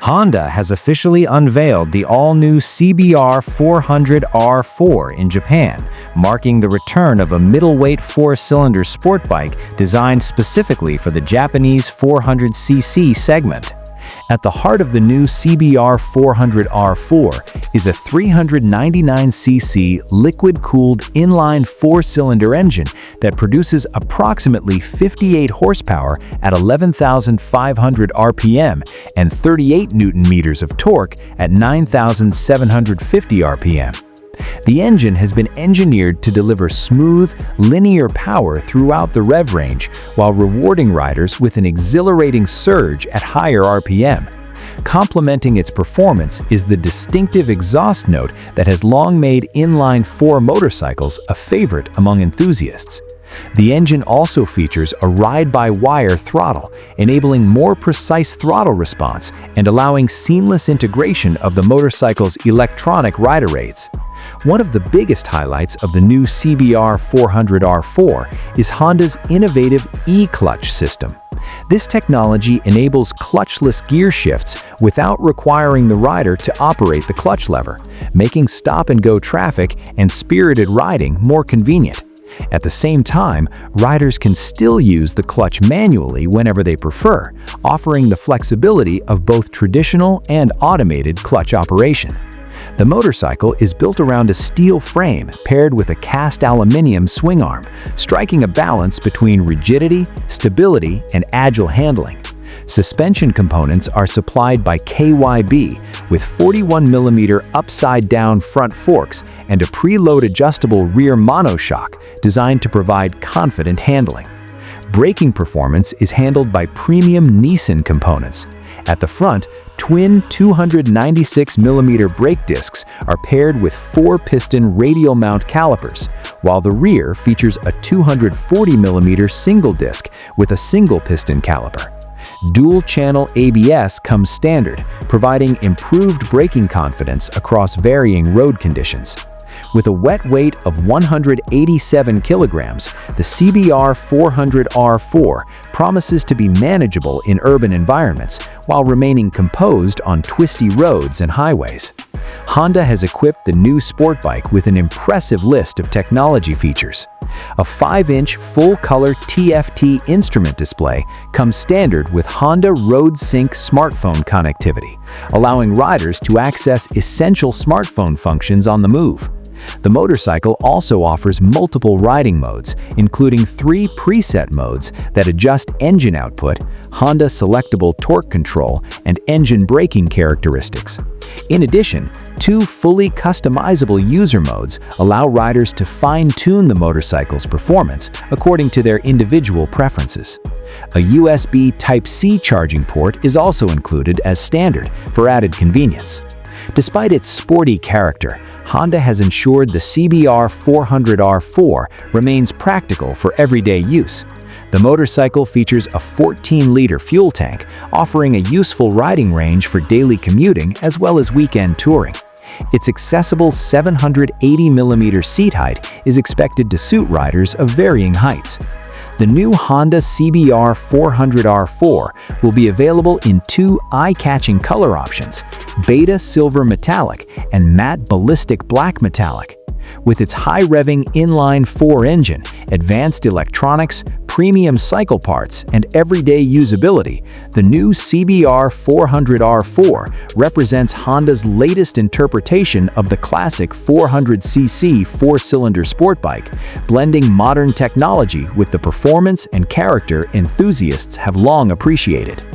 Honda has officially unveiled the all-new CBR400R4 in Japan, marking the return of a middleweight four-cylinder sport bike designed specifically for the Japanese 400cc segment. At the heart of the new CBR400R4 is a 399cc liquid-cooled inline four-cylinder engine that produces approximately 58 horsepower at 11,500 RPM and 38 Newton-meters of torque at 9,750 RPM. The engine has been engineered to deliver smooth, linear power throughout the rev range while rewarding riders with an exhilarating surge at higher RPM. Complementing its performance is the distinctive exhaust note that has long made inline-4 motorcycles a favorite among enthusiasts. The engine also features a ride-by-wire throttle, enabling more precise throttle response and allowing seamless integration of the motorcycle's electronic rider aids. One of the biggest highlights of the new CBR400R4 is Honda's innovative e-clutch system. This technology enables clutchless gear shifts without requiring the rider to operate the clutch lever, making stop-and-go traffic and spirited riding more convenient. At the same time, riders can still use the clutch manually whenever they prefer, offering the flexibility of both traditional and automated clutch operation. The motorcycle is built around a steel frame paired with a cast aluminium swing arm, striking a balance between rigidity, stability, and agile handling. Suspension components are supplied by KYB with 41mm upside-down front forks and a preload-adjustable rear monoshock designed to provide confident handling. Braking performance is handled by premium NISSIN components. At the front, twin 296mm brake discs are paired with 4-piston radial mount calipers, while the rear features a 240mm single disc with a single-piston caliper. Dual-channel ABS comes standard, providing improved braking confidence across varying road conditions. With a wet weight of 187 kilograms, the CBR400R4 promises to be manageable in urban environments while remaining composed on twisty roads and highways. Honda has equipped the new sport bike with an impressive list of technology features. A 5-inch full-color TFT instrument display comes standard with Honda RoadSync smartphone connectivity, allowing riders to access essential smartphone functions on the move. The motorcycle also offers multiple riding modes, including 3 preset modes that adjust engine output, Honda Selectable torque control, and engine braking characteristics. In addition, 2 fully customizable user modes allow riders to fine-tune the motorcycle's performance according to their individual preferences. A USB Type-C charging port is also included as standard for added convenience. Despite its sporty character, Honda has ensured the CBR400R4 remains practical for everyday use. The motorcycle features a 14-liter fuel tank, offering a useful riding range for daily commuting as well as weekend touring. Its accessible 780mm seat height is expected to suit riders of varying heights. The new Honda CBR400R4 will be available in 2 eye-catching color options, Beta Silver Metallic and Matte Ballistic Black Metallic. With its high-revving inline-4 engine, advanced electronics, premium cycle parts, and everyday usability, the new CBR400R4 represents Honda's latest interpretation of the classic 400cc four-cylinder sport bike, blending modern technology with the performance and character enthusiasts have long appreciated.